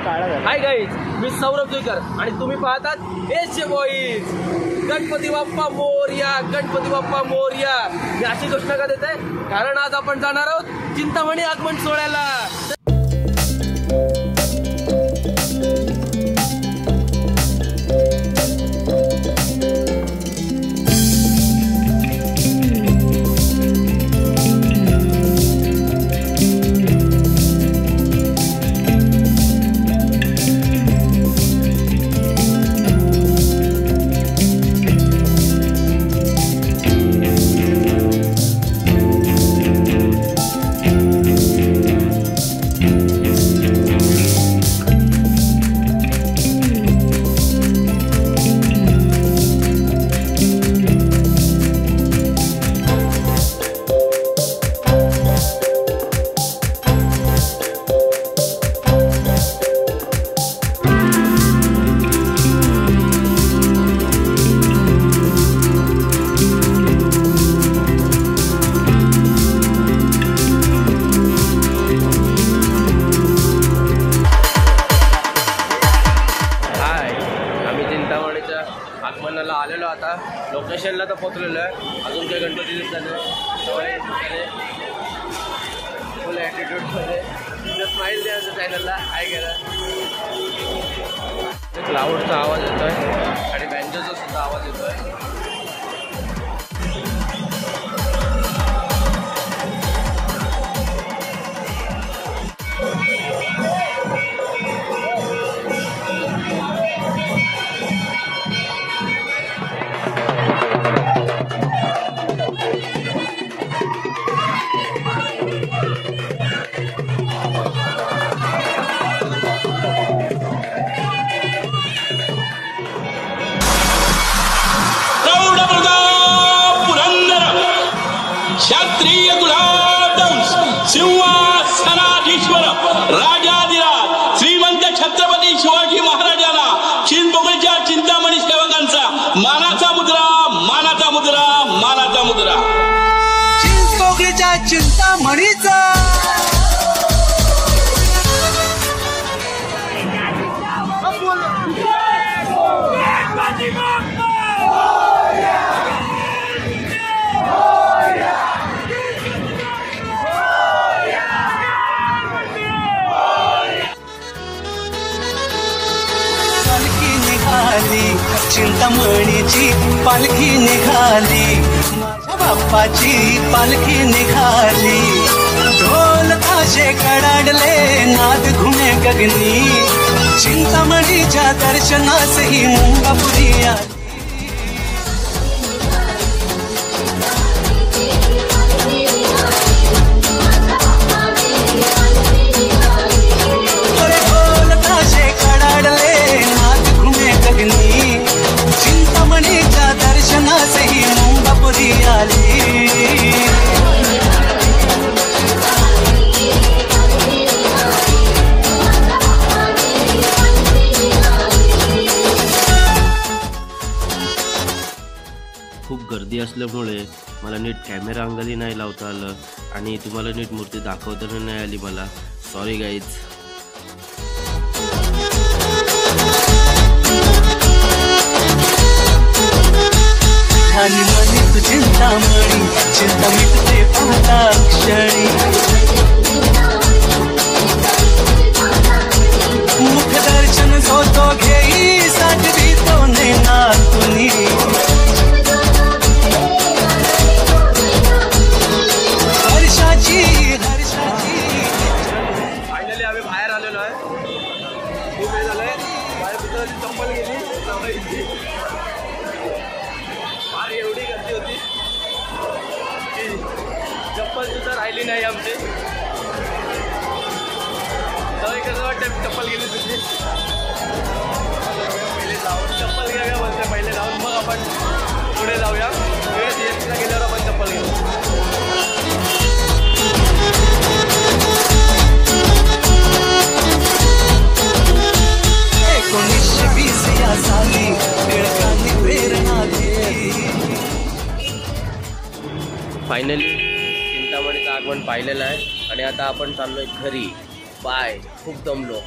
Hi guys, मी सौरभ जुईकर आणि तुम्ही पाहतात एसजे बॉईज. गणपती बाप्पा मोरया, गणपती बाप्पा मोरया. मी अशी घोषणा का देत आहे कारण आज आपण जाणार आहोत चिंतामणी आगमन सोहळ्याला. आगमनाला आलेलो, आता लोकेशनला तर पोहोचलेलो आहे. अजून काही गणपती दिसत नाही. फुल ॲटिट्यूडमध्ये स्माईल द्यायचं चॅनलला. काय केलं क्लाउडचा आवाज येतो आहे आणि बँजोचा सुद्धा आवाज येतो आहे. क्षत्रिय कुलावंश सिंहासनाधीश्वर राजाधिराज श्रीमंत छत्रपती शिवाजी महाराजांना चिंचपोकळीच्या चिंतामणी सेवकांचा मानाचा मुद्रा, मानाचा मुद्रा, मानाचा मुद्रा. चिंचपोकळीच्या चिंतामणीचा चिंतामणीची पालखी निघाली, माझ्या बाप्पाची पालखी निघाली. ढोल ताशे कडाडले, नाद घुमे गगनी, चिंतामणीच्या दर्शनास ही मुंगापुरी आली. ढोल ताशे कडाडले, नाद घुमे गगनी, चिंतामणीच्या दर्शनास ही मुंगापुरी आली. खूप गर्दी असल्यामुळे मला नीट कॅमेरा अंगाली नाही लावता आलं आणि तुम्हाला नीट मूर्ती दाखवता नाही आली मला. Sorry guys. मनी तू चिंतामणी, चिंता मिटते पाहता क्षणी, मुख दर्शन होतो घेई, साठवी तो नेणार कुणी. हर्षाची हर्षाची. फायनली आम्ही बाहेर आलेलो आहे. खूप वेळ झालाय. बाहेर पुतळ्याची चप्पल गेली. एवढी गर्दी होती की चप्पल सुद्धा राहिली नाही आमची. तर कसं वाटतं चप्पल गेली तुझी. पहिले जाऊन चप्पल घ्या बोलते, पहिले जाऊन मग आपण पुढे जाऊया. सीएसटीला गेल्यावर आपण चप्पल घेऊ. फायनली चिंतामणीचं आगमन पाहिलेलं आहे आणि आता आपण चाललोय घरी. बाय. खूप दमलो.